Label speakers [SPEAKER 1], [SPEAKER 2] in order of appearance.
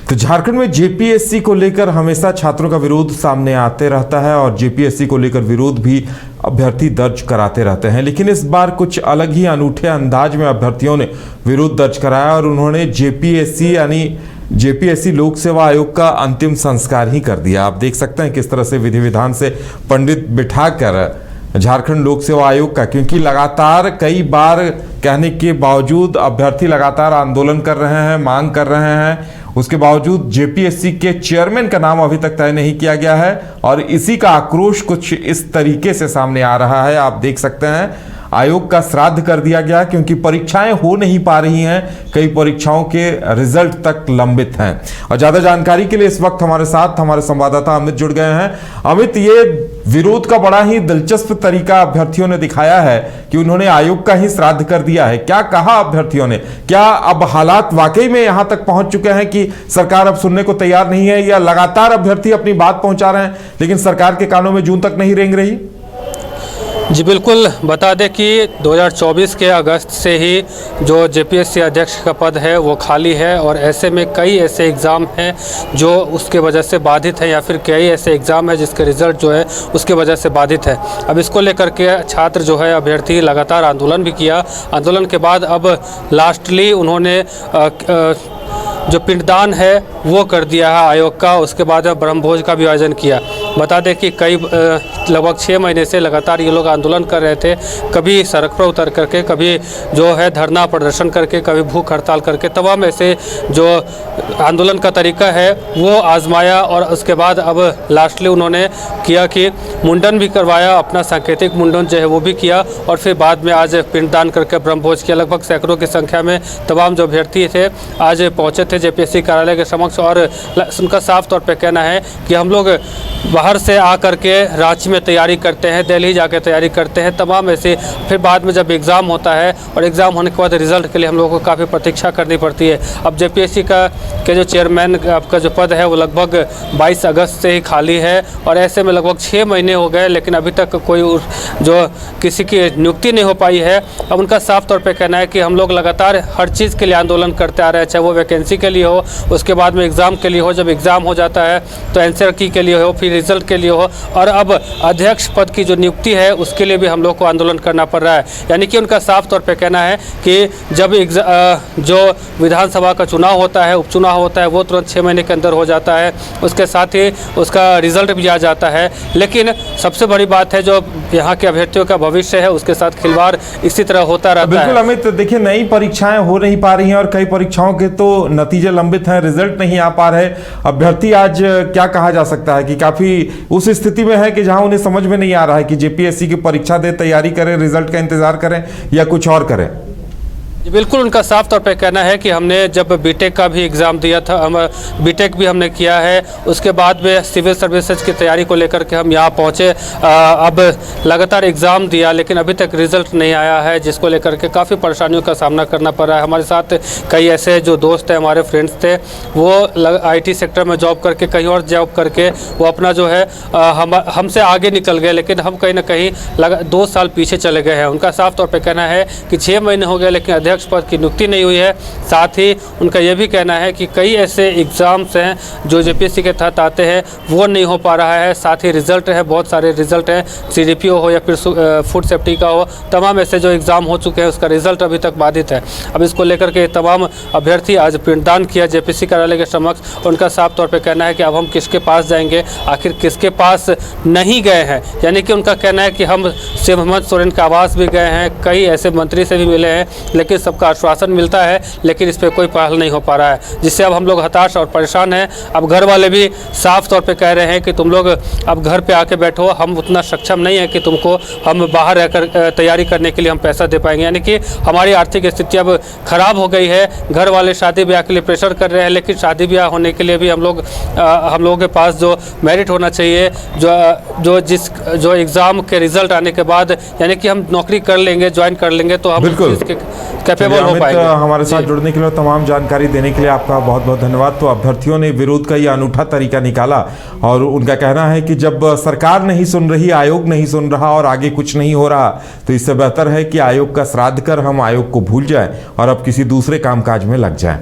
[SPEAKER 1] तो झारखंड में जेपीएससी को लेकर हमेशा छात्रों का विरोध सामने आते रहता है और जेपीएससी को लेकर विरोध भी अभ्यर्थी दर्ज कराते रहते हैं। लेकिन इस बार कुछ अलग ही अनूठे अंदाज में अभ्यर्थियों ने विरोध दर्ज कराया और उन्होंने जेपीएससी लोक सेवा आयोग का अंतिम संस्कार ही कर दिया। आप देख सकते हैं किस तरह से विधि विधान से पंडित बिठाकर झारखंड लोक सेवा आयोग का, क्योंकि लगातार कई बार कहने के बावजूद अभ्यर्थी लगातार आंदोलन कर रहे हैं, मांग कर रहे हैं, उसके बावजूद जेपीएससी के चेयरमैन का नाम अभी तक तय नहीं किया गया है और इसी का आक्रोश कुछ इस तरीके से सामने आ रहा है। आप देख सकते हैं आयोग का श्राद्ध कर दिया गया क्योंकि परीक्षाएं हो नहीं पा रही हैं, कई परीक्षाओं के रिजल्ट तक लंबित हैं। और ज्यादा जानकारी के लिए इस वक्त हमारे साथ हमारे संवाददाता अमित जुड़ गए हैं। अमित, ये विरोध का बड़ा ही दिलचस्प तरीका अभ्यर्थियों ने दिखाया है कि उन्होंने आयोग का ही श्राद्ध कर दिया है। क्या कहा अभ्यर्थियों ने? क्या अब हालात वाकई में यहां तक पहुंच चुके हैं कि सरकार अब सुनने को तैयार नहीं है, या लगातार अभ्यर्थी अपनी बात पहुंचा रहे हैं लेकिन सरकार के कानों में जून तक नहीं रेंग रही?
[SPEAKER 2] जी बिल्कुल, बता दें कि 2024 के अगस्त से ही जो जेपीएससी अध्यक्ष का पद है वो खाली है और ऐसे में कई ऐसे एग्ज़ाम हैं जो उसके वजह से बाधित हैं या फिर कई ऐसे एग्ज़ाम है जिसके रिज़ल्ट जो है उसके वजह से बाधित है। अब इसको लेकर के छात्र जो है अभ्यर्थी लगातार आंदोलन भी किया। आंदोलन के बाद अब लास्टली उन्होंने जो पिंडदान है वो कर दिया है आयोग का। उसके बाद ब्रह्मभोज का भी आयोजन किया। बता दें कि कई लगभग 6 महीने से लगातार ये लोग आंदोलन कर रहे थे, कभी सड़क पर उतर करके, कभी जो है धरना प्रदर्शन करके, कभी भूख हड़ताल करके, तमाम ऐसे जो आंदोलन का तरीका है वो आजमाया और उसके बाद अब लास्टली उन्होंने किया कि मुंडन भी करवाया, अपना सांकेतिक मुंडन जो है वो भी किया और फिर बाद में आज पिंडदान करके ब्रह्मभोज किया। लगभग सैकड़ों की संख्या में तमाम जो अभ्यर्थी थे आज पहुँचे थे जेपीएससी कार्यालय के समक्ष और उनका साफ तौर पे कहना है कि हम लोग बाहर से आकर के रांची में तैयारी करते हैं, दिल्ली जाके तैयारी करते हैं, तमाम ऐसे, फिर बाद में जब एग्ज़ाम होता है और एग्ज़ाम होने के बाद रिज़ल्ट के लिए हम लोगों को काफ़ी प्रतीक्षा करनी पड़ती है। अब जेपीएससी के जो चेयरमैन आपका जो पद है वो लगभग 22 अगस्त से ही खाली है और ऐसे में लगभग 6 महीने हो गए लेकिन अभी तक कोई जो किसी की नियुक्ति नहीं हो पाई है। अब उनका साफ तौर पर कहना है कि हम लोग लगातार हर चीज़ के लिए आंदोलन करते आ रहे हैं, चाहे वो वैकेंसी के लिए हो, उसके बाद में एग्ज़ाम के लिए हो, जब एग्ज़ाम हो जाता है तो आंसर की के लिए हो, फिर रिजल्ट के लिए हो, और अब अध्यक्ष पद की जो नियुक्ति है उसके लिए भी हम लोग को आंदोलन करना पड़ रहा है। यानी कि उनका साफ तौर पे कहना है कि जब जो विधानसभा का चुनाव होता है, उपचुनाव होता है, वो तुरंत 6 महीने के अंदर हो जाता है, उसके साथ ही उसका रिजल्ट भी आ जाता है। लेकिन सबसे बड़ी बात है जो यहाँ के अभ्यर्थियों का भविष्य है उसके साथ खिलवाड़ इसी तरह होता रहता है।
[SPEAKER 1] बिल्कुल अमित, देखिए नई परीक्षाएं हो नहीं पा रही हैं और कई परीक्षाओं के तो नतीजे लंबित हैं, रिजल्ट नहीं आ पा रहे। अभ्यर्थी आज क्या कहा जा सकता है कि काफी उस स्थिति में है कि जहां उन्हें समझ में नहीं आ रहा है कि जेपीएससी की परीक्षा दे, तैयारी करें, रिजल्ट का इंतजार करें या कुछ और करें।
[SPEAKER 2] बिल्कुल, उनका साफ तौर पे कहना है कि हमने जब बीटेक का भी एग्ज़ाम दिया था, हम बीटेक भी हमने किया है, उसके बाद में सिविल सर्विसेज की तैयारी को लेकर के हम यहाँ पहुँचे। अब लगातार एग्ज़ाम दिया लेकिन अभी तक रिज़ल्ट नहीं आया है, जिसको लेकर के काफ़ी परेशानियों का सामना करना पड़ रहा है। हमारे साथ कई ऐसे जो दोस्त हैं, हमारे फ्रेंड्स थे, वो IT सेक्टर में जॉब करके, कहीं और जॉब करके वो अपना जो है हमसे आगे निकल गए, लेकिन हम कहीं ना कहीं 2 साल पीछे चले गए हैं। उनका साफ तौर पर कहना है कि 6 महीने हो गए लेकिन अध्यक्ष पद की नियुक्ति नहीं हुई है। साथ ही उनका यह भी कहना है कि कई ऐसे एग्ज़ाम्स हैं जो जेपीएससी के तहत आते हैं वो नहीं हो पा रहा है। साथ ही रिज़ल्ट है, बहुत सारे रिज़ल्ट हैं, CDPO हो या फिर फूड सेफ्टी का हो, तमाम ऐसे जो एग्ज़ाम हो चुके हैं उसका रिज़ल्ट अभी तक बाधित है। अब इसको लेकर के तमाम अभ्यर्थी आज पिंडदान किया जेपीएससी कार्यालय के समक्ष। उनका साफ तौर पर कहना है कि अब हम किसके पास जाएंगे, आखिर किसके पास नहीं गए हैं। यानी कि उनका कहना है कि हम शिव हेमंत सोरेन के आवास भी गए हैं, कई ऐसे मंत्री से भी मिले हैं, लेकिन सबका आश्वासन मिलता है लेकिन इस पर कोई पहल नहीं हो पा रहा है, जिससे अब हम लोग हताश और परेशान हैं। अब घर वाले भी साफ तौर पे कह रहे हैं कि तुम लोग अब घर पे आके बैठो, हम उतना सक्षम नहीं है कि तुमको हम बाहर रहकर तैयारी करने के लिए हम पैसा दे पाएंगे। यानी कि हमारी आर्थिक स्थिति अब खराब हो गई है। घर वाले शादी ब्याह के लिए प्रेशर कर रहे हैं, लेकिन शादी ब्याह होने के लिए भी हम लोगों के पास जो मेरिट होना चाहिए, जो एग्ज़ाम के रिजल्ट आने के बाद यानी कि हम नौकरी कर लेंगे, ज्वाइन कर लेंगे तो हम कैपेबल हो पाएंगे।
[SPEAKER 1] हमारे साथ जुड़ने के लिए, तमाम जानकारी देने के लिए आपका बहुत बहुत धन्यवाद। तो अभ्यर्थियों ने विरोध का ये अनूठा तरीका निकाला और उनका कहना है कि जब सरकार नहीं सुन रही, आयोग नहीं सुन रहा और आगे कुछ नहीं हो रहा तो इससे बेहतर है कि आयोग का श्राद्ध कर हम आयोग को भूल जाएं और अब किसी दूसरे कामकाज में लग जाएं।